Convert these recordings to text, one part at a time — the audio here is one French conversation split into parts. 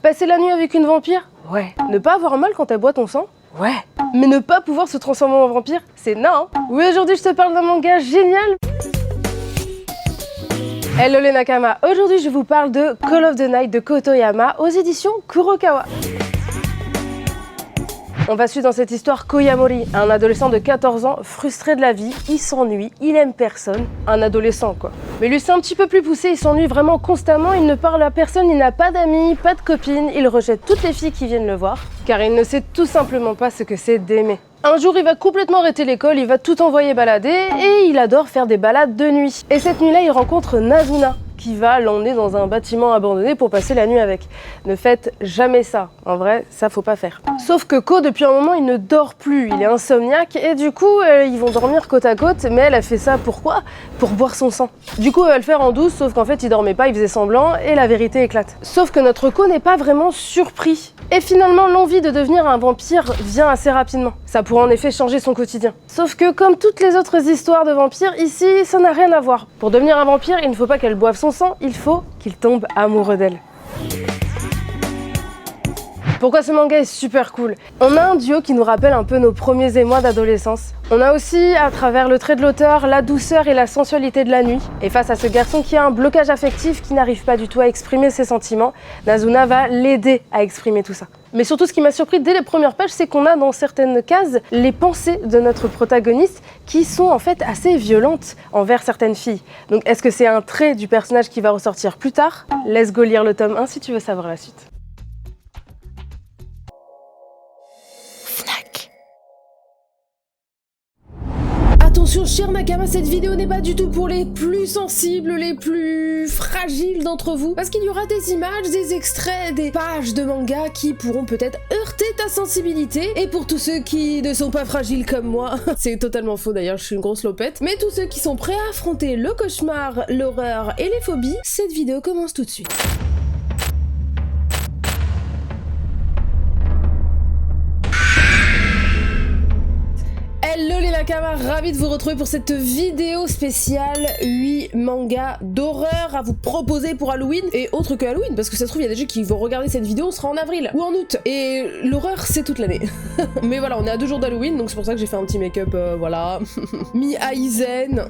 Passer la nuit avec une vampire? Ouais. Ne pas avoir mal quand elle boit ton sang? Ouais. Mais ne pas pouvoir se transformer en vampire? C'est nain, hein. Oui, aujourd'hui je te parle d'un manga génial. Hello les Nakama, aujourd'hui je vous parle de Call of the Night de Kotoyama aux éditions Kurokawa. On va suivre dans cette histoire Koyamori, un adolescent de 14 ans frustré de la vie, il s'ennuie, il aime personne, un adolescent quoi. Mais lui c'est un petit peu plus poussé, il s'ennuie vraiment constamment, il ne parle à personne, il n'a pas d'amis, pas de copines, il rejette toutes les filles qui viennent le voir, car il ne sait tout simplement pas ce que c'est d'aimer. Un jour il va complètement arrêter l'école, il va tout envoyer balader et il adore faire des balades de nuit. Et cette nuit-là il rencontre Nazuna, qui va l'emmener dans un bâtiment abandonné pour passer la nuit avec. Ne faites jamais ça, en vrai, ça faut pas faire. Sauf que Ko, depuis un moment, il ne dort plus, il est insomniaque, et du coup, ils vont dormir côte à côte, mais elle a fait ça pourquoi? Pour boire son sang. Du coup, elle va le faire en douce, sauf qu'en fait, il dormait pas, il faisait semblant, et la vérité éclate. Sauf que notre Ko n'est pas vraiment surpris. Et finalement, l'envie de devenir un vampire vient assez rapidement. Ça pourrait en effet changer son quotidien. Sauf que, comme toutes les autres histoires de vampires, ici, ça n'a rien à voir. Pour devenir un vampire, il ne faut pas qu'elle boive son sang, il faut qu'il tombe amoureux d'elle. Pourquoi ce manga est super cool? On a un duo qui nous rappelle un peu nos premiers émois d'adolescence. On a aussi, à travers le trait de l'auteur, la douceur et la sensualité de la nuit. Et face à ce garçon qui a un blocage affectif, qui n'arrive pas du tout à exprimer ses sentiments, Nazuna va l'aider à exprimer tout ça. Mais surtout, ce qui m'a surpris dès les premières pages, c'est qu'on a dans certaines cases les pensées de notre protagoniste qui sont en fait assez violentes envers certaines filles. Donc est-ce que c'est un trait du personnage qui va ressortir plus tard? Let's go lire le tome 1 si tu veux savoir la suite. Attention chers Nakama, cette vidéo n'est pas du tout pour les plus sensibles, les plus fragiles d'entre vous, parce qu'il y aura des images, des extraits, des pages de manga qui pourront peut-être heurter ta sensibilité, et pour tous ceux qui ne sont pas fragiles comme moi, c'est totalement faux d'ailleurs, je suis une grosse lopette, mais tous ceux qui sont prêts à affronter le cauchemar, l'horreur et les phobies, cette vidéo commence tout de suite. Hello les Nakama, ravi de vous retrouver pour cette vidéo spéciale 8 mangas d'horreur à vous proposer pour Halloween et autre que Halloween, parce que ça se trouve il y a des gens qui vont regarder cette vidéo, on sera en avril ou en août et l'horreur c'est toute l'année. Mais voilà, on est à 2 jours d'Halloween donc c'est pour ça que j'ai fait un petit make-up voilà, mi-Aizen,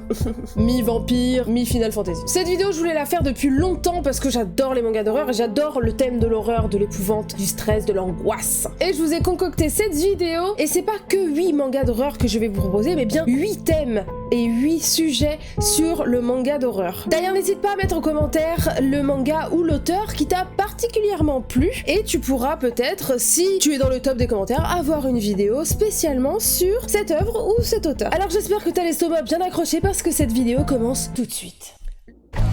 mi-vampire, mi-Final Fantasy. Cette vidéo je voulais la faire depuis longtemps parce que j'adore les mangas d'horreur et j'adore le thème de l'horreur, de l'épouvante, du stress, de l'angoisse. Et je vous ai concocté cette vidéo et c'est pas que 8 mangas d'horreur que je vais vous proposer, mais bien 8 thèmes et 8 sujets sur le manga d'horreur. D'ailleurs, n'hésite pas à mettre en commentaire le manga ou l'auteur qui t'a particulièrement plu, et tu pourras peut-être, si tu es dans le top des commentaires, avoir une vidéo spécialement sur cette œuvre ou cet auteur. Alors j'espère que t'as l'estomac bien accroché parce que cette vidéo commence tout de suite.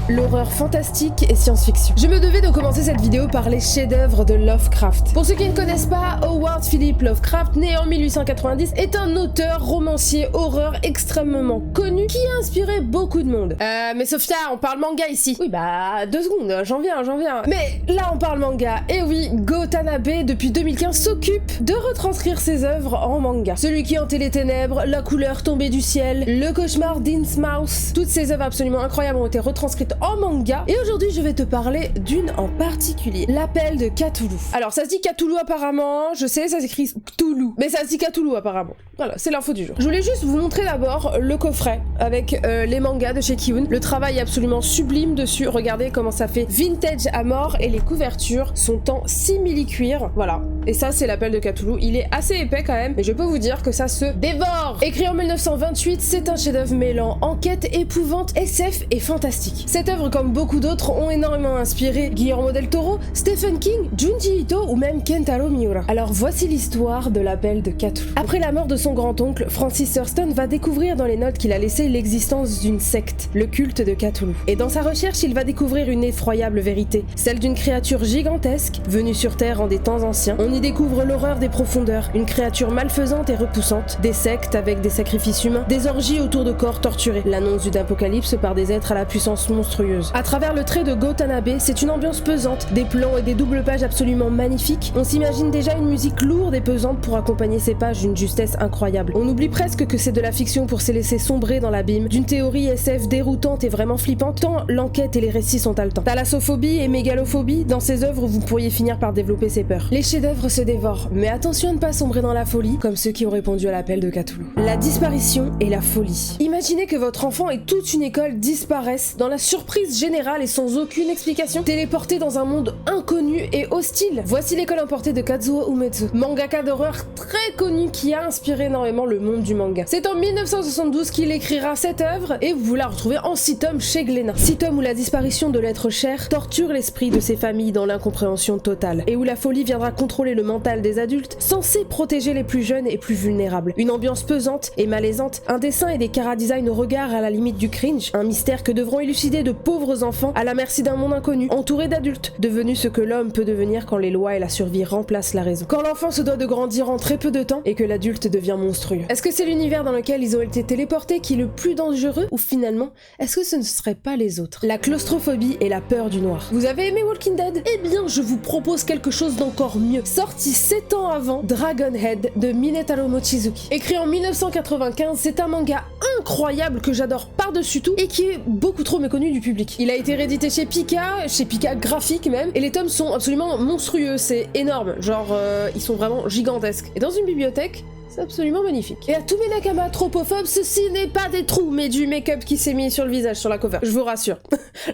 L'horreur fantastique et science-fiction. Je me devais de commencer cette vidéo par les chefs-d'œuvre de Lovecraft. Pour ceux qui ne connaissent pas, Howard Philip Lovecraft, né en 1890, est un auteur, romancier, horreur extrêmement connu qui a inspiré beaucoup de monde. Mais Sophia, on parle manga ici. Oui bah, 2 secondes, j'en viens. Mais là on parle manga, et oui, Go Tanabe, depuis 2015, s'occupe de retranscrire ses œuvres en manga. Celui qui hantait les ténèbres, La couleur tombée du ciel, Le cauchemar d'Innsmouth, toutes ces œuvres absolument incroyables ont été retranscrites en manga, et aujourd'hui je vais te parler d'une en particulier, L'Appel de Cthulhu. Alors ça se dit Cthulhu apparemment, je sais ça s'écrit Cthulhu, mais ça se dit Cthulhu apparemment. Voilà, c'est l'info du jour. Je voulais juste vous montrer d'abord le coffret avec les mangas de chez Kiun. Le travail est absolument sublime dessus, regardez comment ça fait vintage à mort, et les couvertures sont en simili-cuir, voilà. Et ça c'est L'Appel de Cthulhu, il est assez épais quand même, mais je peux vous dire que ça se dévore. Écrit en 1928, c'est un chef-d'œuvre mêlant enquête, épouvante, SF et fantastique. Cette œuvre, comme beaucoup d'autres, ont énormément inspiré Guillermo del Toro, Stephen King, Junji Ito ou même Kentaro Miura. Alors voici l'histoire de L'Appel de Cthulhu. Après la mort de son grand-oncle, Francis Thurston va découvrir dans les notes qu'il a laissées l'existence d'une secte, le culte de Cthulhu. Et dans sa recherche, il va découvrir une effroyable vérité, celle d'une créature gigantesque, venue sur Terre en des temps anciens. On y découvre l'horreur des profondeurs, une créature malfaisante et repoussante, des sectes avec des sacrifices humains, des orgies autour de corps torturés, l'annonce d'une apocalypse par des êtres à la puissance monstrueuse monstrueuse. À travers le trait de Go Tanabe, c'est une ambiance pesante, des plans et des doubles pages absolument magnifiques. On s'imagine déjà une musique lourde et pesante pour accompagner ces pages d'une justesse incroyable. On oublie presque que c'est de la fiction pour se laisser sombrer dans l'abîme, d'une théorie SF déroutante et vraiment flippante, tant l'enquête et les récits sont haletants. Thalassophobie et mégalophobie, dans ces œuvres vous pourriez finir par développer ces peurs. Les chefs-d'œuvre se dévorent, mais attention à ne pas sombrer dans la folie, comme ceux qui ont répondu à l'appel de Cthulhu. La disparition et la folie. Imaginez que votre enfant et toute une école disparaissent dans la surprise générale et sans aucune explication, téléportés dans un monde inconnu et hostile. Voici l'école emportée de Kazuo Umezu, mangaka d'horreur très connu qui a inspiré énormément le monde du manga. C'est en 1972 qu'il écrira cette œuvre et vous la retrouvez en 6 tomes chez Glénat. 6 tomes où la disparition de l'être cher torture l'esprit de ces familles dans l'incompréhension totale et où la folie viendra contrôler le mental des adultes censés protéger les plus jeunes et plus vulnérables. Une ambiance pesante et malaisante, un dessin et des chara-design au regard à la limite du cringe, un mystère que devront élucider de pauvres enfants à la merci d'un monde inconnu, entouré d'adultes, devenus ce que l'homme peut devenir quand les lois et la survie remplacent la raison. Quand l'enfant se doit de grandir en très peu de temps et que l'adulte devient monstrueux. Est-ce que c'est l'univers dans lequel ils ont été téléportés qui est le plus dangereux ou finalement, est-ce que ce ne serait pas les autres? La claustrophobie et la peur du noir. Vous avez aimé Walking Dead? Eh bien, je vous propose quelque chose d'encore mieux. Sorti 7 ans avant, Dragonhead de Minetaro Mochizuki. Écrit en 1995, c'est un manga incroyable que j'adore par-dessus tout et qui est beaucoup trop méconnu du public. Il a été réédité chez Pika Graphique même, et les tomes sont absolument monstrueux, c'est énorme, genre ils sont vraiment gigantesques. Et dans une bibliothèque, c'est absolument magnifique. Et à tous mes Nakama tropophobes, ceci n'est pas des trous, mais du make-up qui s'est mis sur le visage, sur la cover. Je vous rassure.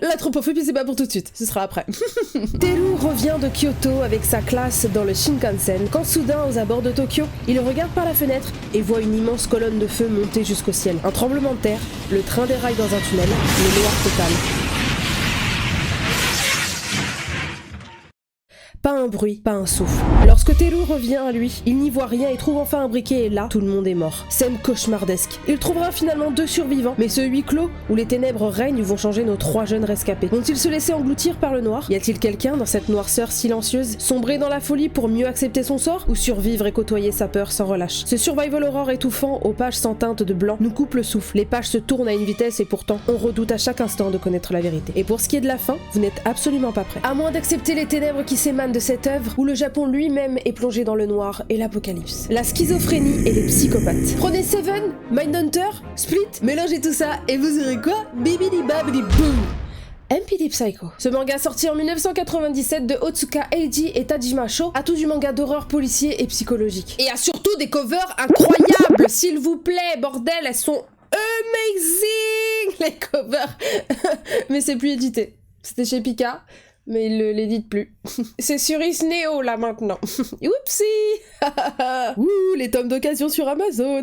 La tropophobie, c'est pas pour tout de suite, ce sera après. Teru revient de Kyoto avec sa classe dans le Shinkansen, quand soudain, aux abords de Tokyo, il regarde par la fenêtre et voit une immense colonne de feu monter jusqu'au ciel. Un tremblement de terre, le train déraille dans un tunnel, le noir total. Pas un bruit, pas un souffle. Lorsque Teru revient à lui, il n'y voit rien et trouve enfin un briquet et là, tout le monde est mort. Scène cauchemardesque. Il trouvera finalement 2 survivants, mais ce huis clos où les ténèbres règnent vont changer nos 3 jeunes rescapés. Vont-ils se laisser engloutir par le noir? Y a-t-il quelqu'un dans cette noirceur silencieuse, sombrer dans la folie pour mieux accepter son sort, ou survivre et côtoyer sa peur sans relâche? Ce survival horror étouffant, aux pages sans teinte de blanc, nous coupe le souffle. Les pages se tournent à une vitesse et pourtant, on redoute à chaque instant de connaître la vérité. Et pour ce qui est de la fin, vous n'êtes absolument pas prêt. À moins d'accepter les ténèbres qui s'émanent de cette œuvre où le Japon lui-même est plongé dans le noir et l'apocalypse. La schizophrénie et les psychopathes. Prenez Seven, Mindhunter, Split, mélangez tout ça et vous aurez quoi? Bibidi babidi boom. MPD Psycho. Ce manga sorti en 1997 de Otsuka Eiji et Tajima Sho a tout du manga d'horreur policier et psychologique. Et a surtout des covers incroyables, s'il vous plaît, bordel, elles sont amazing les covers. Mais c'est plus édité. C'était chez Pika. Mais il l'édite plus. C'est sur Isneo là maintenant. Oupsie. Ouh, les tomes d'occasion sur Amazon.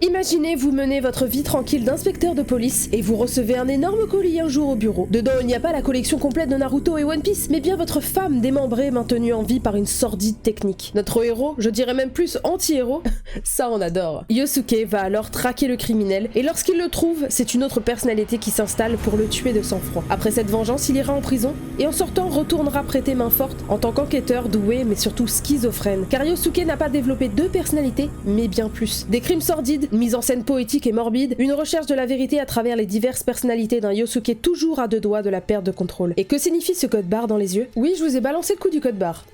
Imaginez, vous menez votre vie tranquille d'inspecteur de police et vous recevez un énorme colis un jour au bureau. Dedans, il n'y a pas la collection complète de Naruto et One Piece, mais bien votre femme démembrée maintenue en vie par une sordide technique. Notre héros, je dirais même plus anti-héros, ça on adore. Yosuke va alors traquer le criminel et lorsqu'il le trouve, c'est une autre personnalité qui s'installe pour le tuer de sang-froid. Après cette vengeance, il ira en prison et en sortant retournera prêter main forte en tant qu'enquêteur doué mais surtout schizophrène. Car Yosuke n'a pas développé 2 personnalités, mais bien plus. Des crimes sordides, mise en scène poétique et morbide, une recherche de la vérité à travers les diverses personnalités d'un Yosuke toujours à 2 doigts de la perte de contrôle. Et que signifie ce code barre dans les yeux? Oui, je vous ai balancé le coup du code barre.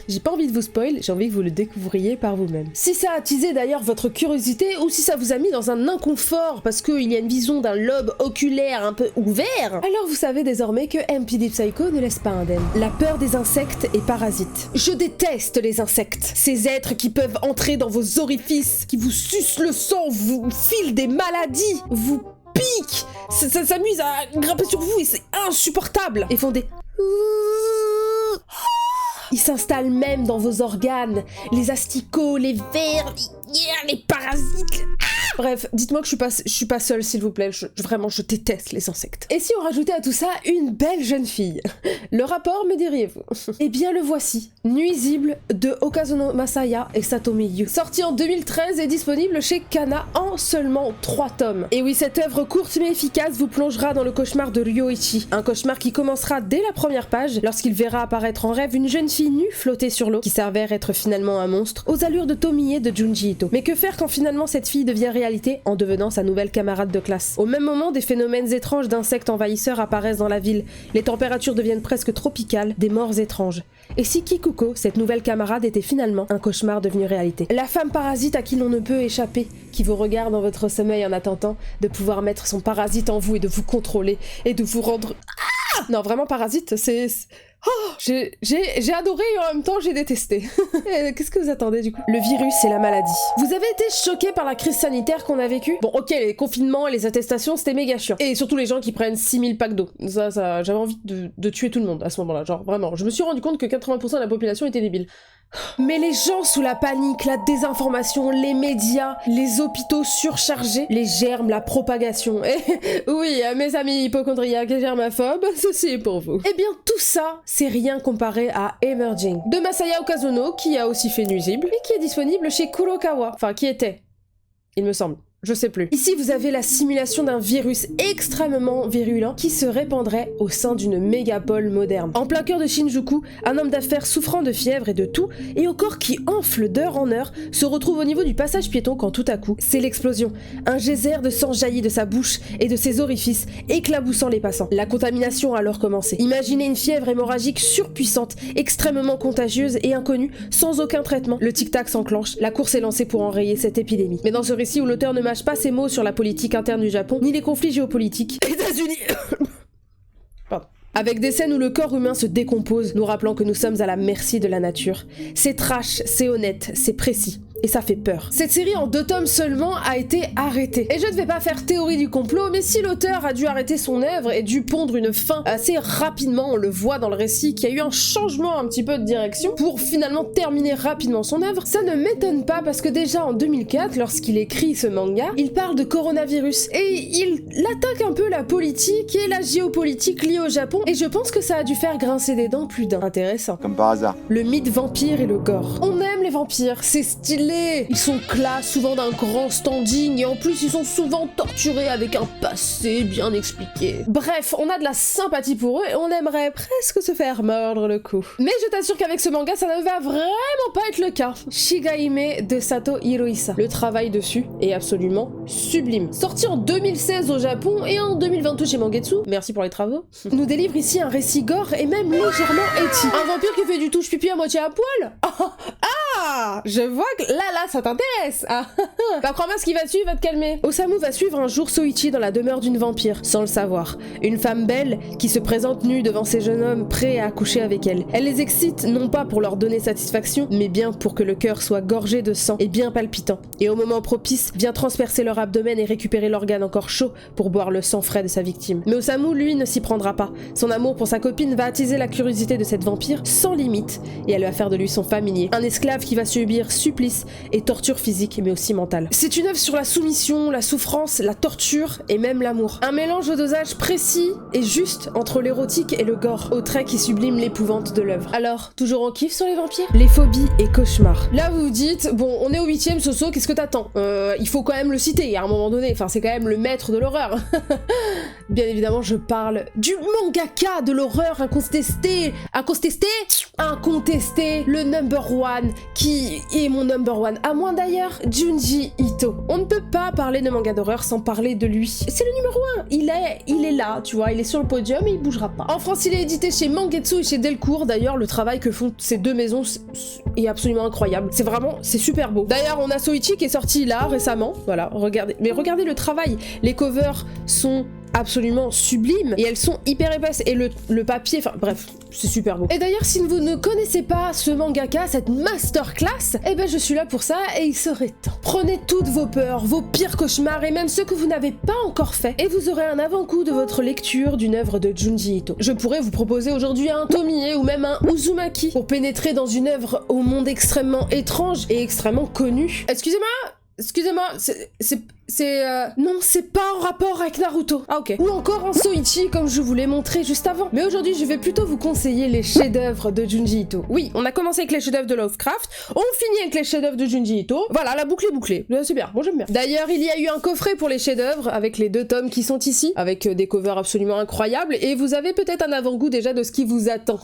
J'ai pas envie de vous spoil, j'ai envie que vous le découvriez par vous-même. Si ça a attisé d'ailleurs votre curiosité ou si ça vous a mis dans un inconfort parce qu'il y a une vision d'un lobe oculaire un peu ouvert, alors vous savez désormais que MPD Psycho ne laisse pas indemne. La peur des insectes et parasites. Je déteste les insectes. Ces êtres qui peuvent entrer dans vos orifices, qui vous sucent le sang, vous filent des maladies, vous piquent, ça s'amuse à grimper sur vous et c'est insupportable. Et font des... Ils s'installent même dans vos organes, les asticots, les vers, les parasites. Bref, dites-moi que je suis pas seule, s'il vous plaît. Vraiment, je déteste les insectes. Et si on rajoutait à tout ça une belle jeune fille? Le rapport, me diriez-vous? Eh bien, le voici. Nuisible de Okazuno Masaya et Satomi Yu. Sorti en 2013 et disponible chez Kana en seulement 3 tomes. Et oui, cette œuvre courte mais efficace vous plongera dans le cauchemar de Ryoichi. Un cauchemar qui commencera dès la première page, lorsqu'il verra apparaître en rêve une jeune fille nue flotter sur l'eau, qui s'avère être finalement un monstre, aux allures de Tomie de Junji Ito. Mais que faire quand finalement cette fille devient réalité réalité en devenant sa nouvelle camarade de classe. Au même moment, des phénomènes étranges d'insectes envahisseurs apparaissent dans la ville. Les températures deviennent presque tropicales, des morts étranges. Et si Kikuko, cette nouvelle camarade, était finalement un cauchemar devenu réalité? La femme parasite à qui l'on ne peut échapper, qui vous regarde dans votre sommeil en attendant de pouvoir mettre son parasite en vous et de vous contrôler et de vous rendre... Ah non, vraiment parasite, c'est... Oh, j'ai adoré et en même temps j'ai détesté. Qu'est-ce que vous attendez du coup? Le virus et la maladie. Vous avez été choqués par la crise sanitaire qu'on a vécue? Bon ok, les confinements et les attestations c'était méga chiant. Et surtout les gens qui prennent 6000 packs d'eau. Ça j'avais envie de tuer tout le monde à ce moment-là, genre vraiment. Je me suis rendu compte que 80% de la population était débile. Mais les gens sous la panique, la désinformation, les médias, les hôpitaux surchargés, les germes, la propagation. Et oui, mes amis hypochondriaques et germaphobes, ceci est pour vous. Eh bien tout ça, c'est rien comparé à Emerging, de Masaya Okazuno, qui a aussi fait Nuisible, et qui est disponible chez Kurokawa. Enfin, qui était, il me semble. Je sais plus. Ici, vous avez la simulation d'un virus extrêmement virulent qui se répandrait au sein d'une mégapole moderne. En plein cœur de Shinjuku, un homme d'affaires souffrant de fièvre et de toux, et au corps qui enfle d'heure en heure, se retrouve au niveau du passage piéton quand tout à coup, c'est l'explosion. Un geyser de sang jaillit de sa bouche et de ses orifices, éclaboussant les passants. La contamination a alors commencé. Imaginez une fièvre hémorragique surpuissante, extrêmement contagieuse et inconnue, sans aucun traitement. Le tic-tac s'enclenche, la course est lancée pour enrayer cette épidémie. Mais dans ce récit où l'auteur ne mâche pas ses mots sur la politique interne du Japon, ni les conflits géopolitiques. États-Unis. Pardon. Avec des scènes où le corps humain se décompose, nous rappelant que nous sommes à la merci de la nature. C'est trash, c'est honnête, c'est précis. Et ça fait peur. Cette série en 2 tomes seulement a été arrêtée. Et je ne vais pas faire théorie du complot, mais si l'auteur a dû arrêter son œuvre et dû pondre une fin assez rapidement, on le voit dans le récit, qu'il y a eu un changement un petit peu de direction pour finalement terminer rapidement son œuvre, ça ne m'étonne pas parce que déjà en 2004, lorsqu'il écrit ce manga, il parle de coronavirus et il attaque un peu la politique et la géopolitique liée au Japon et je pense que ça a dû faire grincer des dents plus d'un. Intéressant. Comme par hasard. Le mythe vampire et le gore. On aime les vampires, c'est stylé. Ils sont classe, souvent d'un grand standing, et en plus ils sont souvent torturés avec un passé bien expliqué. Bref, on a de la sympathie pour eux et on aimerait presque se faire mordre le cou. Mais je t'assure qu'avec ce manga, ça ne va vraiment pas être le cas. Shigaime de Sato Hirohisa. Le travail dessus est absolument sublime. Sorti en 2016 au Japon et en 2022 chez Mangetsu, merci pour les travaux, nous délivre ici un récit gore et même légèrement ecchi. Un vampire qui fait du touche pipi à moitié à poil. Ah, je vois que là, ça t'intéresse. Ah, bah crois-moi, ce qui va suivre va te calmer. Osamu va suivre un jour Soichi dans la demeure d'une vampire, sans le savoir. Une femme belle qui se présente nue devant ces jeunes hommes prêts à accoucher avec elle. Elle les excite non pas pour leur donner satisfaction, mais bien pour que le cœur soit gorgé de sang et bien palpitant. Et au moment propice, vient transpercer leur abdomen et récupérer l'organe encore chaud pour boire le sang frais de sa victime. Mais Osamu, lui, ne s'y prendra pas. Son amour pour sa copine va attiser la curiosité de cette vampire sans limite, et elle va faire de lui son familier. Un esclave qui va subir supplice et torture physique mais aussi mentale. C'est une œuvre sur la soumission, la souffrance, la torture et même l'amour. Un mélange au dosage précis et juste entre l'érotique et le gore, au trait qui sublime l'épouvante de l'œuvre. Alors, toujours en kiff sur les vampires? Les phobies et cauchemars. Là vous vous dites, bon on est au 8ème Soso, qu'est-ce que t'attends? Il faut quand même le citer à un moment donné, enfin c'est quand même le maître de l'horreur. Bien évidemment je parle du mangaka de l'horreur incontesté, le number one, qui est mon number one, à moins d'ailleurs, Junji Ito. On ne peut pas parler de manga d'horreur sans parler de lui. C'est le numéro 1, il est là, tu vois, il est sur le podium et il bougera pas. En France, il est édité chez Mangetsu et chez Delcourt, d'ailleurs, le travail que font ces deux maisons est absolument incroyable. C'est super beau. D'ailleurs, on a Soichi qui est sorti là, récemment, voilà, regardez le travail. Les covers sont absolument sublimes et elles sont hyper épaisses et le papier, enfin bref, c'est super beau. Et d'ailleurs, si vous ne connaissez pas ce mangaka, cette masterclass, eh ben je suis là pour ça et il serait temps. Prenez toutes vos peurs, vos pires cauchemars et même ceux que vous n'avez pas encore fait et vous aurez un avant-goût de votre lecture d'une œuvre de Junji Ito. Je pourrais vous proposer aujourd'hui un Tomie ou même un Uzumaki pour pénétrer dans une œuvre au monde extrêmement étrange et extrêmement connu. Excusez-moi, non, c'est pas en rapport avec Naruto. Ah ok. Ou encore un Soichi comme je vous l'ai montré juste avant. Mais aujourd'hui, je vais plutôt vous conseiller les chefs-d'œuvre de Junji Ito. Oui, on a commencé avec les chefs-d'œuvre de Lovecraft, on finit avec les chefs-d'œuvre de Junji Ito. Voilà, la boucle est bouclée. C'est bien, moi j'aime bien. D'ailleurs, il y a eu un coffret pour les chefs-d'œuvre avec les 2 tomes qui sont ici, avec des covers absolument incroyables, et vous avez peut-être un avant-goût déjà de ce qui vous attend.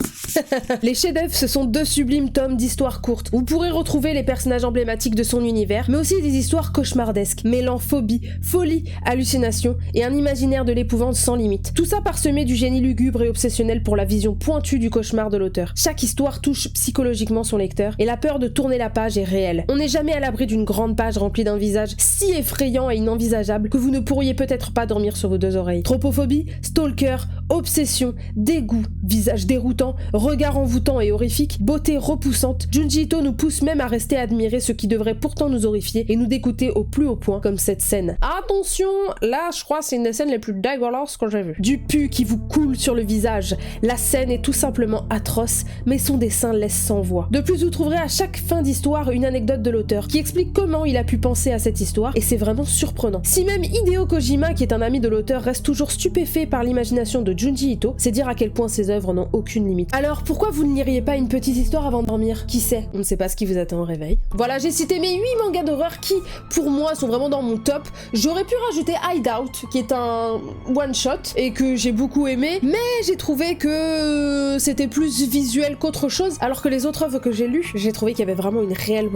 Les chefs-d'œuvre, ce sont 2 sublimes tomes d'histoires courtes. Vous pourrez retrouver les personnages emblématiques de son univers, mais aussi des histoires cauchemardesques, mêlant phobie, folie, hallucination et un imaginaire de l'épouvante sans limite. Tout ça parsemé du génie lugubre et obsessionnel pour la vision pointue du cauchemar de l'auteur. Chaque histoire touche psychologiquement son lecteur et la peur de tourner la page est réelle. On n'est jamais à l'abri d'une grande page remplie d'un visage si effrayant et inenvisageable que vous ne pourriez peut-être pas dormir sur vos deux oreilles. Tropophobie, stalker, obsession, dégoût, visage déroutant, regard envoûtant et horrifique, beauté repoussante, Junji Ito nous pousse même à rester admirer ce qui devrait pourtant nous horrifier et nous dégoûter au plus haut point, comme cette scène. Attention, là je crois c'est une des scènes les plus dégueulasses que j'ai vues. Du pu qui vous coule sur le visage. La scène est tout simplement atroce, mais son dessin laisse sans voix. De plus, vous trouverez à chaque fin d'histoire une anecdote de l'auteur qui explique comment il a pu penser à cette histoire, et c'est vraiment surprenant. Si même Hideo Kojima, qui est un ami de l'auteur, reste toujours stupéfait par l'imagination de Junji Ito, c'est dire à quel point ses œuvres n'ont aucune limite. Alors pourquoi vous ne liriez pas une petite histoire avant de dormir? Qui sait? On ne sait pas ce qui vous attend au réveil. Voilà, j'ai cité mes 8 mangas d'horreur qui, pour moi, sont vraiment dans mon top. J'aurais pu rajouter Hideout, qui est un one-shot, et que j'ai beaucoup aimé, mais j'ai trouvé que c'était plus visuel qu'autre chose, alors que les autres œuvres que j'ai lues, j'ai trouvé qu'il y avait vraiment une réelle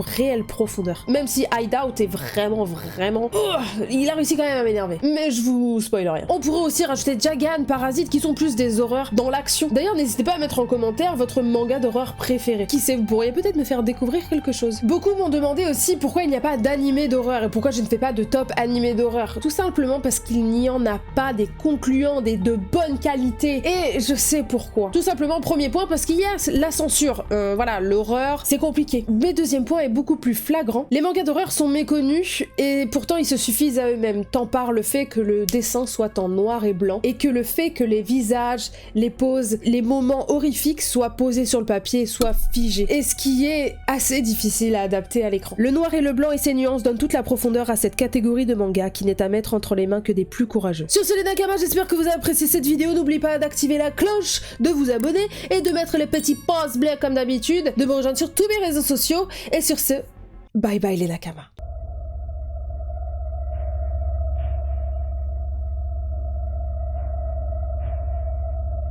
profondeur. Même si Hideout est vraiment... il a réussi quand même à m'énerver. Mais je vous spoil rien. On pourrait aussi rajouter Jagan, Parasite, qui sont plus des horreurs dans l'action. D'ailleurs, n'hésitez pas à mettre en commentaire votre manga d'horreur préféré. Qui sait, vous pourriez peut-être me faire découvrir quelque chose. Beaucoup m'ont demandé aussi pourquoi il n'y a pas d'animé d'horreur et pourquoi je ne fais pas de top animé d'horreur. Tout simplement parce qu'il n'y en a pas des concluants, des de bonne qualité. Et je sais pourquoi. Tout simplement, premier point, parce qu'il y a la censure. Voilà, l'horreur, c'est compliqué. Mais deuxième point est beaucoup plus flagrant. Les mangas d'horreur sont méconnus et pourtant ils se suffisent à eux-mêmes, tant par le fait que le dessin soit en noir et blanc et que le fait que les visages, les poses, les moments horrifiques soient posés sur le papier, soient figés. Et ce qui est assez difficile à adapter à l'écran. Le noir et le blanc et ses nuances donnent toute la profondeur à cette catégorie de manga qui n'est à mettre entre les mains que des plus courageux. Sur ce les Nakama, j'espère que vous avez apprécié cette vidéo. N'oubliez pas d'activer la cloche, de vous abonner et de mettre les petits pouces bleus comme d'habitude, de me rejoindre sur tous mes réseaux sociaux et sur ce, bye bye les Nakama.